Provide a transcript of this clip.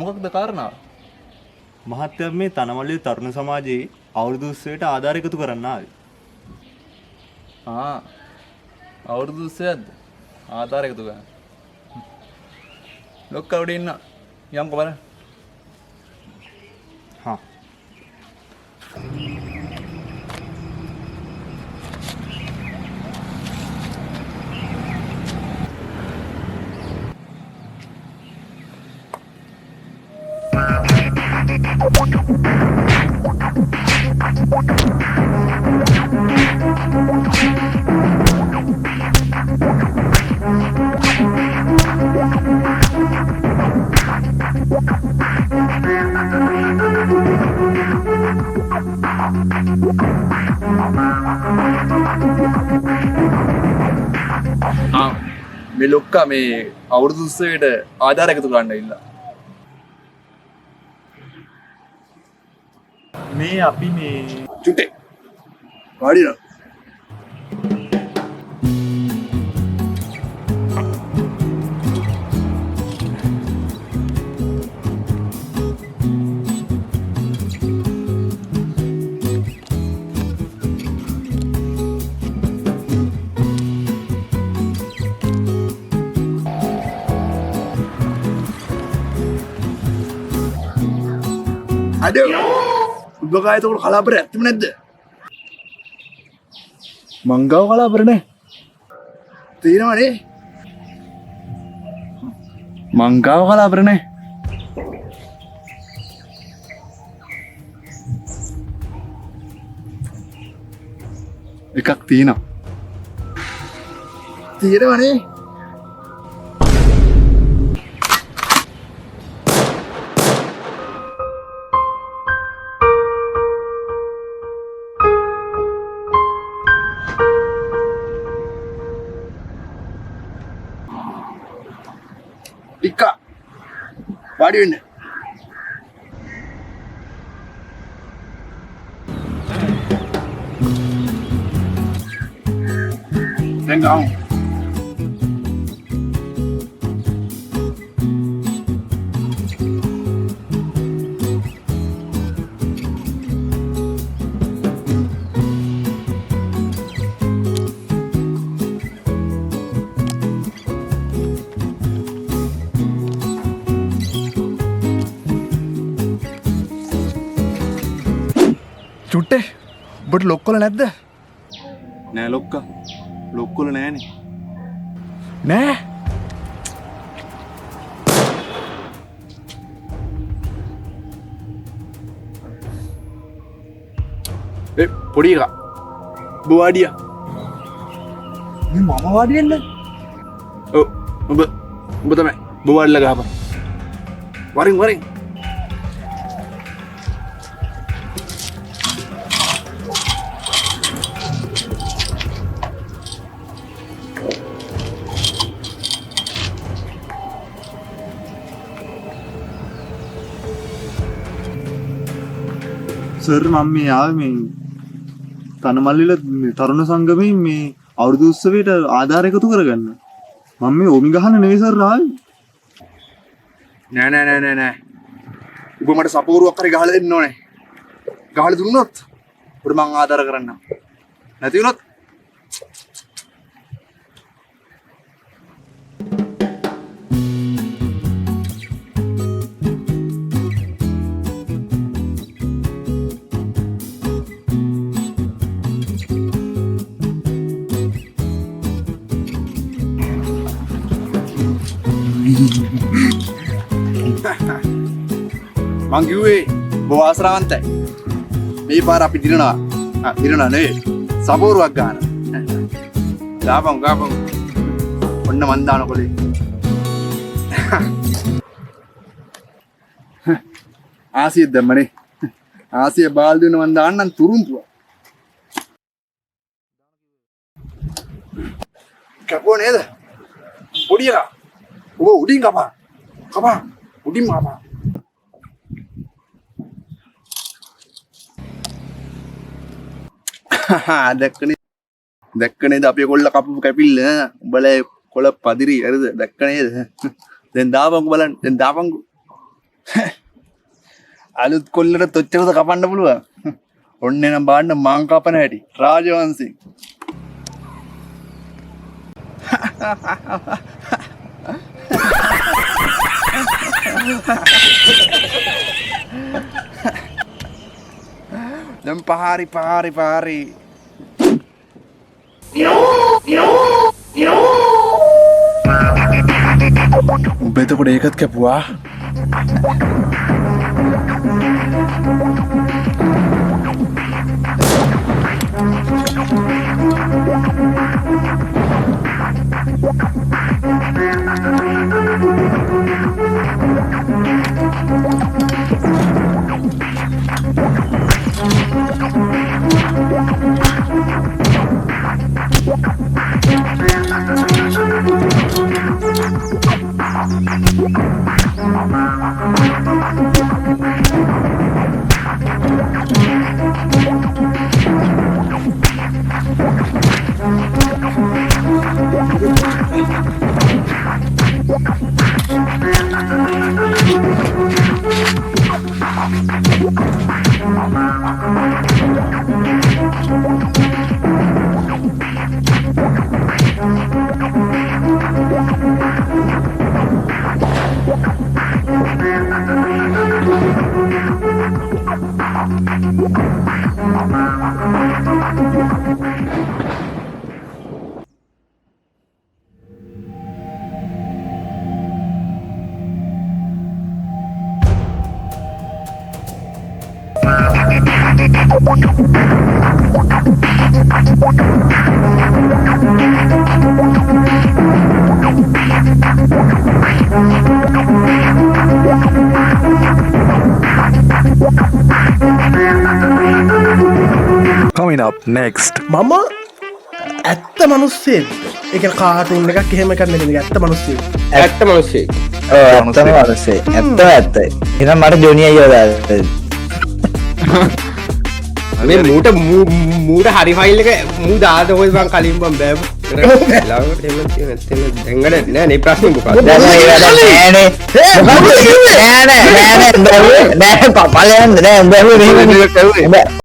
මොකක්ද කාරණාව? මහත්මයා මේ තනමල්ලේ තරුණ සමාජයේ අවුරුදු 20ට ආධාර එකතු කරන්න ආවේ. අවුරුදු 20ක්ද? ආධාර එකතු කරන්න. ලොක්කා උඩ ඉන්න. යම්කෝ බලන්න. හා. මේ ලොක්කා මේ අවුරුදු 20ට ආධාර එකතු කරන්න ඉන්න. මේ අපි මේ චුට්ටේ. වාඩිලා. Aduh, udah itu kalah berat, gimana deh? Manggau kalah berat nih. Tidak mana? Manggau kalah berat nih. Ikak Tina. Tidak mana? Ika, වාඩි වෙන්න. දැන් ගාමු. චුට්ටේ ඔබට ලොක්කොල නැද්ද? නෑ ලොක්කා. ලොක්කොල නෑනේ. නෑ. පොඩි එකා. ඔබ වාඩියා. මේ මම වාඩි වෙන්න? ඔව්. ඔබ තමයි. ඔබ වාඩිලා ගහපන්. වරින්. සර් මම මේ ආවේ මේ තනමල්ලිල තරුණ සංගමයෙන් මේ අවුරුදු උත්සවයට ආධාර එකතු කරගන්න. මම මේ ඕමි ගහන්න නෙවෙයි සර් ආවේ. නෑ. ඔබ මට සපෝරුවක් හරි ගහලා දෙන්න ඕනේ. ගහලා දුන්නොත් ඔබට මං ආධාර කරන්නම්. නැති වුණොත් මං කිව්වේ ඔබ වාසනාවන්තයි. මේ පාර අපි දිනනවා. දිනනවා නෙවෙයි. සපෝරුවක් ගන්න. ගාපන්. ඔන්න මන් දානකොලේ. ආසිය දැම්මනේ. ආසිය බාල්දි වෙන මන් දාන්නම් තුරුම්පුව. කපෝ නේද? පොඩි එකා. ඔබ උඩින් කපා. උඩින් කපා. දැක්කනේද අපේ කොල්ල කපපු කැපිල්ල උඹලා කොළ පදිරි හරිද දැක්ක නේද දැන් දාපන්කෝ බලන්න දැන් දාපන්කෝ අලුත් කොල්ලට තොච්චරද කපන්න පුළුවන්. ඔන්න එනම් බාන්න මං කපන හැටි. රාජවංශී. දැන් පාරි. උඹ එතකොට ඒකත් කැපුවා. Coming up next. මම ඇත්ත මනුස්සයෙක්. ඒ කියන්නේ කාටුන් එකක් එහෙම එකක් නෙමෙයි. ඇත්ත මනුස්සයෙක්. ඇත්ත මිනිස්සෙක්. ඇත්තම මිනිස්සෙක්. ඇත්තයි. එහෙනම් මට ජොනි අයියෝ දාලා. මේ මූට හරි ෆයිල් එක මූ දාද කොයි මං කලින් මම බෑව. ලාවට එහෙම තියෙන දෙංගඩ නෑ නේ ප්‍රශ්නේ මොකක්ද? නෑ පපලයන් නෑ උඹ